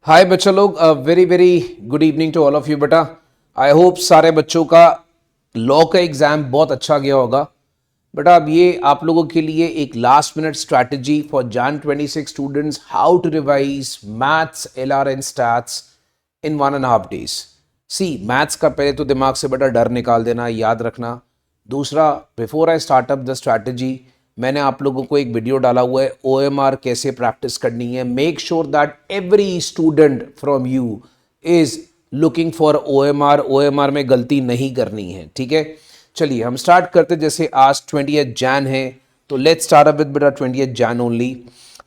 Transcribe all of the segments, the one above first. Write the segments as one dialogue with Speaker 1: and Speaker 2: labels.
Speaker 1: हाय बच्चा लोग, very very good evening to all of you बेटा। आई होप सारे बच्चों का लॉ का एग्जाम बहुत अच्छा गया होगा बेटा। अब ये आप लोगों के लिए एक last minute strategy for Jan 26 students, how to revise maths LR and stats in 1.5 days। See maths का पहले तो दिमाग से बेटा डर निकाल देना, याद रखना। दूसरा, before I start up the strategy, मैंने आप लोगों को एक वीडियो डाला हुआ है OMR कैसे प्रैक्टिस करनी है। Make sure that every student from you is looking for OMR में गलती नहीं करनी है, ठीक है। चलिए हम स्टार्ट करते। जैसे आज 20th जैन है तो लेट्स स्टार्ट अप विद बेटा 20th जैन ओनली।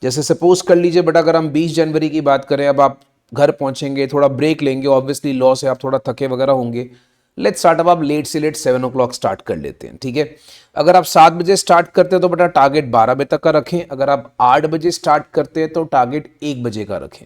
Speaker 1: जैसे सपोज कर लीजिए बेटा, अगर हम 20 जनवरी की बात करें, अब आप घर पहुंचेंगे, थोड़ा ब्रेक लेंगे, ऑब्वियसली लॉ से आप थोड़ा थके वगैरह होंगे। लेट्स स्टार्ट अप, आप लेट से लेट 7 o'clock स्टार्ट कर लेते हैं, ठीक है। अगर आप 7 बजे स्टार्ट करते हैं तो बेटा टारगेट 12 बजे तक का रखें। अगर आप 8 बजे स्टार्ट करते हैं तो टारगेट 1 बजे का रखें।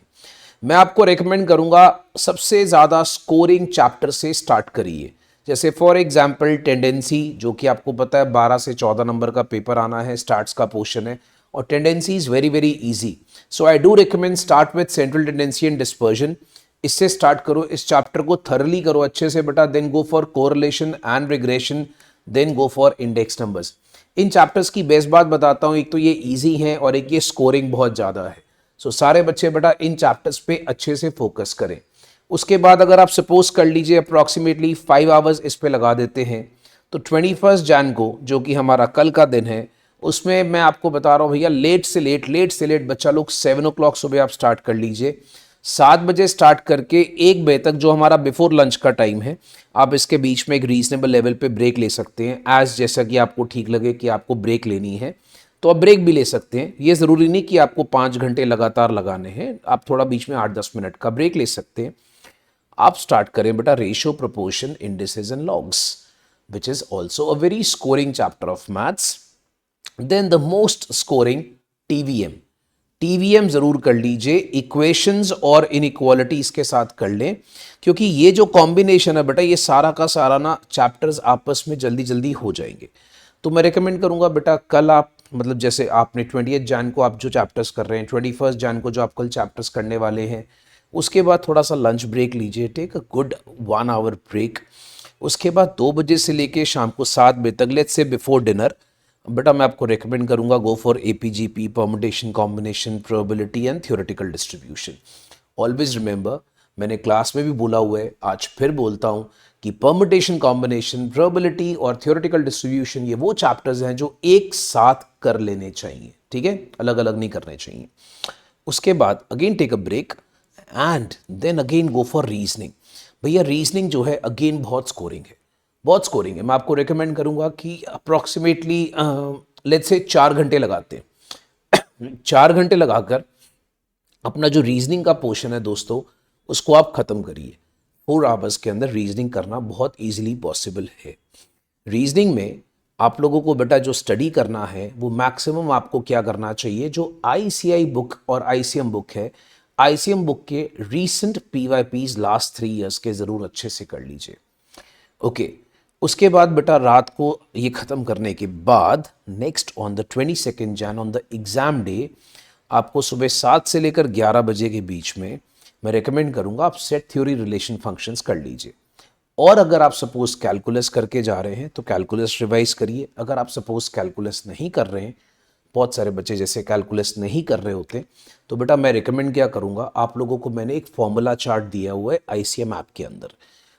Speaker 1: मैं आपको रेकमेंड करूंगा सबसे ज़्यादा स्कोरिंग चैप्टर से स्टार्ट करिए। जैसे फॉर एग्जाम्पल टेंडेंसी, जो कि आपको पता है 12 से 14 नंबर का पेपर आना है, स्टार्ट्स का पोर्शन है, और tendency is very very easy. So I do recommend start with central tendency and dispersion. इससे स्टार्ट करो, इस चैप्टर को थरली करो अच्छे से बेटा, then go for correlation and regression, then go for index numbers. इन चैप्टर्स की बेस्ट बात बताता हूँ, एक तो ये इजी है और एक ये स्कोरिंग बहुत ज़्यादा है। सो सारे बच्चे बेटा इन चैप्टर्स पे अच्छे से फोकस करें। उसके बाद अगर आप सपोज कर लीजिए अप्रॉक्सीमेटली 5 आवर्स इस पे लगा देते हैं, तो 21 जैन को, जो कि हमारा कल का दिन है, उसमें मैं आपको बता रहा हूँ भैया, लेट से लेट बच्चा लोग 7 o'clock सुबह आप स्टार्ट कर लीजिए। 7 बजे स्टार्ट करके 1 बजे तक, जो हमारा बिफोर लंच का टाइम है, आप इसके बीच में एक रीजनेबल लेवल पे ब्रेक ले सकते हैं। एज जैसा कि आपको ठीक लगे कि आपको ब्रेक लेनी है तो आप ब्रेक भी ले सकते हैं। ये ज़रूरी नहीं कि आपको 5 घंटे लगातार लगाने हैं, आप थोड़ा बीच में 8-10 मिनट का ब्रेक ले सकते हैं। आप स्टार्ट करें बेटा ratio, proportion, indices and logs, which is also a very scoring chapter of maths. Then the most scoring TVM. TVM जरूर कर लीजिए, इक्वेशंस और इनइक्वालिटीज के साथ कर लें, क्योंकि ये जो कॉम्बिनेशन है बेटा, ये सारा का सारा ना चैप्टर्स आपस में जल्दी जल्दी हो जाएंगे। तो मैं रिकमेंड करूंगा बेटा, कल आप मतलब जैसे आपने 20th जैन को आप जो चैप्टर्स कर रहे हैं, 21st जैन को जो आप कल चैप्टर्स करने वाले हैं, उसके बाद थोड़ा सा लंच ब्रेक लीजिए, take a good 1 hour break. उसके बाद 2 बजे से लेके शाम को 7 बजे तक, लेट्स से बिफोर डिनर, बेटा मैं आपको रेकमेंड करूंगा go for APGP, permutation, combination, probability and theoretical distribution. Always remember, मैंने क्लास में भी बोला हुआ है, आज फिर बोलता हूं कि परमुटेशन, कॉम्बिनेशन, प्रोबेबिलिटी और थ्योरेटिकल डिस्ट्रीब्यूशन ये वो चैप्टर्स हैं जो एक साथ कर लेने चाहिए, ठीक है, अलग अलग नहीं करने चाहिए। उसके बाद again take a break and then again go for reasoning. भैया रीजनिंग जो है अगेन बहुत स्कोरिंग है, बहुत स्कोरिंग है। मैं आपको रेकमेंड करूंगा कि अप्रॉक्सीमेटली लेट्स से 4 घंटे लगाते हैं। 4 घंटे लगाकर अपना जो रीजनिंग का पोर्शन है दोस्तों, उसको आप खत्म करिए। 4 hours के अंदर रीजनिंग करना बहुत इजीली पॉसिबल है। रीजनिंग में आप लोगों को बेटा जो स्टडी करना है, वो मैक्सिमम आपको क्या करना चाहिए, जो ICI बुक और ICM बुक है, ICM बुक के रीसेंट PYPs लास्ट 3 years के ज़रूर अच्छे से कर लीजिए, ओके। उसके बाद बेटा रात को ये ख़त्म करने के बाद next on the 22nd Jain, on the exam day, आपको सुबह 7 से लेकर 11 बजे के बीच में मैं रेकमेंड करूँगा आप सेट थ्योरी रिलेशन फंक्शंस कर लीजिए। और अगर आप सपोज कैलकुलस करके जा रहे हैं तो कैलकुलस रिवाइज करिए। अगर आप सपोज कैलकुलस नहीं कर रहे हैं, बहुत सारे बच्चे जैसे कैलकुलस नहीं कर रहे होते, तो बेटा मैं रिकमेंड क्या करूँगा, आप लोगों को मैंने एक फॉर्मूला चार्ट दिया हुआ है ICM ऐप के अंदर।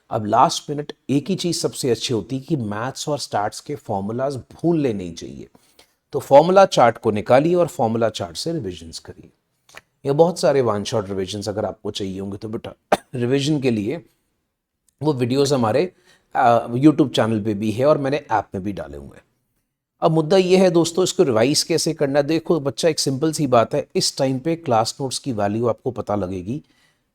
Speaker 1: अब लास्ट मिनट एक ही चीज़ सबसे अच्छी होती है कि मैथ्स और स्टार्ट्स के फॉर्मूलाज भूलने नहीं चाहिए। तो फॉर्मूला चार्ट को निकालिए और फॉर्मूला चार्ट से रिविजन्स करिए। ये बहुत सारे वन शॉट रिविजन्स अगर आपको चाहिए होंगे तो बेटा रिविजन के लिए वो वीडियोस हमारे यूट्यूब चैनल पे भी है और मैंने ऐप में भी डाले हुए हैं। अब मुद्दा ये है दोस्तों, इसको रिवाइज कैसे करना है। देखो बच्चा, एक सिंपल सी बात है, इस टाइम पे क्लास नोट्स की वैल्यू आपको पता लगेगी।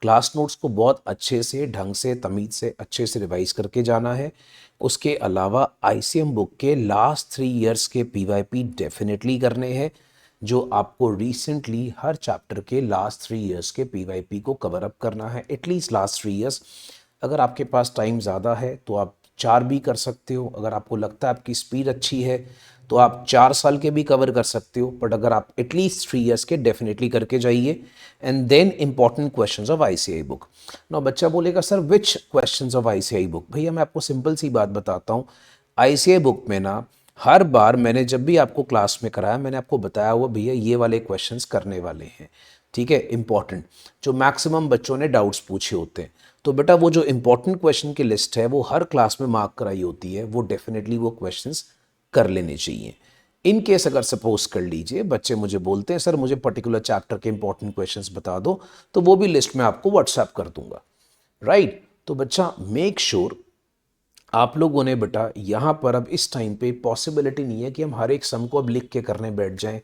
Speaker 1: क्लास नोट्स को बहुत अच्छे से, ढंग से, तमीज से अच्छे से रिवाइज करके जाना है। उसके अलावा ICM बुक के लास्ट 3 years के PYP डेफिनेटली करने हैं, जो आपको रिसेंटली हर चैप्टर के लास्ट 3 years के PYP को कवर अप करना है, एटलीस्ट लास्ट 3 years। अगर आपके पास टाइम ज़्यादा है तो आप 4 भी कर सकते हो। अगर आपको लगता है आपकी स्पीड अच्छी है तो आप 4 साल के भी कवर कर सकते हो, बट अगर आप एटलीस्ट 3 ईयर्स के डेफिनेटली करके जाइए। And then important questions of ICI book. ना बच्चा बोलेगा sir which questions of ICI book? भैया मैं आपको सिंपल सी बात बताता हूँ, आईसीआई बुक में ना हर बार मैंने जब भी आपको क्लास में कराया मैंने आपको बताया हुआ भैया ये वाले क्वेश्चंस करने वाले हैं, ठीक है, इंपॉर्टेंट, जो मैक्सिमम बच्चों ने डाउट्स पूछे होते हैं। तो बेटा वो जो इंपॉर्टेंट क्वेश्चन की लिस्ट है वो हर क्लास में मार्क कराई होती है, वो डेफिनेटली वो क्वेश्चंस कर लेने चाहिए। इन केस अगर सपोज कर लीजिए बच्चे मुझे बोलते हैं सर मुझे पर्टिकुलर चैप्टर के इंपॉर्टेंट क्वेश्चंस बता दो, तो वो भी लिस्ट में आपको व्हाट्सएप कर दूंगा, राइट। तो बच्चा मेक श्योर आप लोगों ने बेटा यहाँ पर अब इस टाइम पे पॉसिबिलिटी नहीं है कि हम हर एक सम को अब लिख के करने बैठ जाएं।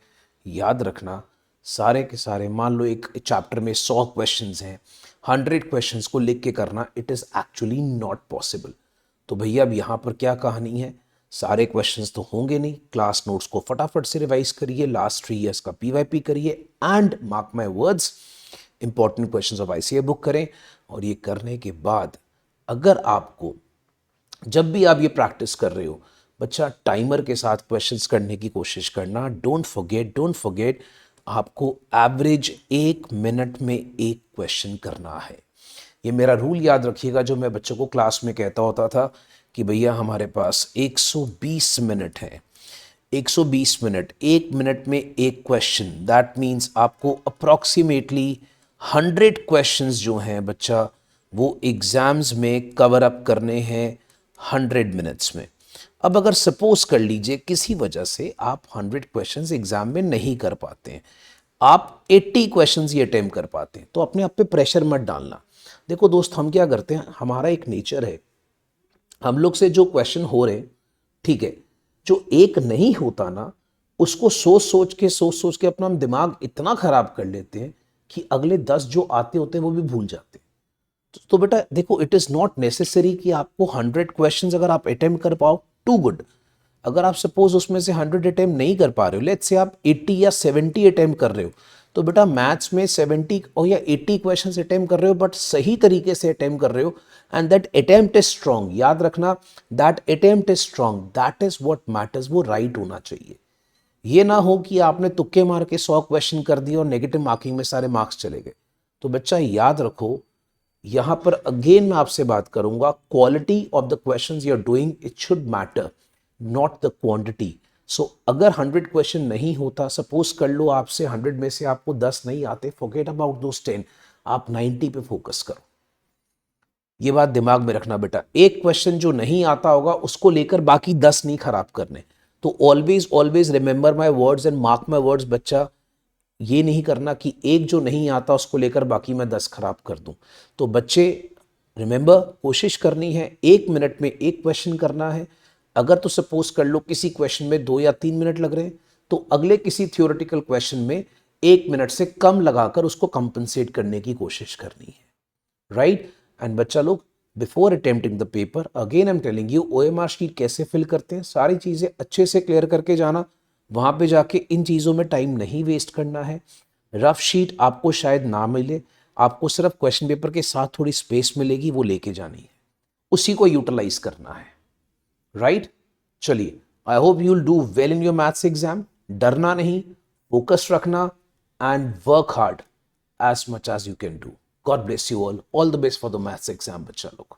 Speaker 1: याद रखना सारे के सारे, मान लो एक चैप्टर में 100 क्वेश्चंस हैं, 100 क्वेश्चंस को लिख के करना it is actually not possible. तो भैया अब यहाँ पर क्या कहानी है, सारे क्वेश्चंस तो होंगे नहीं, क्लास नोट्स को फटाफट से रिवाइज करिए, लास्ट 3 ईयर्स का पीवाईपी करिए, and mark my words important questions of ICI book करें। और ये करने के बाद अगर आपको जब भी आप ये प्रैक्टिस कर रहे हो बच्चा टाइमर के साथ क्वेश्चंस करने की कोशिश करना। डोंट फॉरगेट आपको एवरेज 1 मिनट में एक क्वेश्चन करना है। ये मेरा रूल याद रखिएगा जो मैं बच्चों को क्लास में कहता होता था कि भैया हमारे पास 120 मिनट है, 120 मिनट, 1 मिनट में एक क्वेश्चन, दैट मीन्स आपको अप्रॉक्सीमेटली 100 क्वेश्चंस जो हैं बच्चा वो एग्जाम्स में कवर अप करने हैं 100 मिनट्स में। अब अगर सपोज कर लीजिए किसी वजह से आप 100 क्वेश्चंस एग्जाम में नहीं कर पाते हैं, आप 80 क्वेश्चंस ही अटेम्प्ट कर पाते हैं, तो अपने आप पे प्रेशर मत डालना। देखो दोस्त हम क्या करते हैं, हमारा एक नेचर है, हम लोग से जो क्वेश्चन हो रहे ठीक है, जो एक नहीं होता ना उसको सोच सोच के अपना हम दिमाग इतना खराब कर लेते हैं कि अगले 10 जो आते होते हैं वो भी भूल जाते हैं। तो बेटा देखो इट इज नॉट नेसेसरी कि आपको 100 क्वेश्चंस अगर आप अटेम्प्ट कर पाओ टू गुड। अगर आप सपोज उसमें से 100 अटेम्प्ट नहीं कर पा रहे हो, लेट्स से आप 80 या 70 अटेम्प्ट कर रहे हो, तो बेटा मैथ्स में 70 और या 80 क्वेश्चंस अटेम्प्ट कर रहे हो बट सही तरीके से अटेम्प्ट कर रहे हो, and that attempt is strong. याद रखना that attempt is strong, that is what matters, वो राइट होना चाहिए। ये ना हो कि आपने तुक्के मार के 100 क्वेश्चन कर दिए और नेगेटिव मार्किंग में सारे मार्क्स चले गए। तो बच्चा याद रखो, यहां पर अगेन मैं आपसे बात करूंगा, quality of the questions you are doing it should matter, not the quantity. So अगर 100 क्वेश्चन नहीं होता, सपोज कर लो आपसे 100 में से आपको 10 नहीं आते, फॉरगेट अबाउट दोस 10, आप 90 पे फोकस करो। ये बात दिमाग में रखना बेटा, एक क्वेश्चन जो नहीं आता होगा उसको लेकर बाकी 10 नहीं खराब करने। तो always remember my words and mark my words बच्चा, ये नहीं करना कि एक जो नहीं आता उसको लेकर बाकी मैं 10 खराब कर दूं। तो बच्चे रिमेंबर, कोशिश करनी है 1 मिनट में एक क्वेश्चन करना है। अगर तो सपोज कर लो किसी क्वेश्चन में 2 या 3 मिनट लग रहे हैं, तो अगले किसी थियोरेटिकल क्वेश्चन में 1 मिनट से कम लगाकर उसको कंपनसेट करने की कोशिश करनी है, राइट। एंड बच्चा लोग before attempting the paper, again I am telling you, OMR sheet कैसे फिल करते हैं सारी चीजें अच्छे से क्लियर करके जाना। वहां पे जाके इन चीजों में टाइम नहीं वेस्ट करना है। रफ शीट आपको शायद ना मिले, आपको सिर्फ क्वेश्चन पेपर के साथ थोड़ी स्पेस मिलेगी, वो लेके जानी है, उसी को यूटिलाइज करना है, राइट। चलिए, I hope you will do well in your maths exam. डरना नहीं, फोकस रखना and work hard as much as you can do. God bless you all. All the best for the maths exam, बच्चा लोग।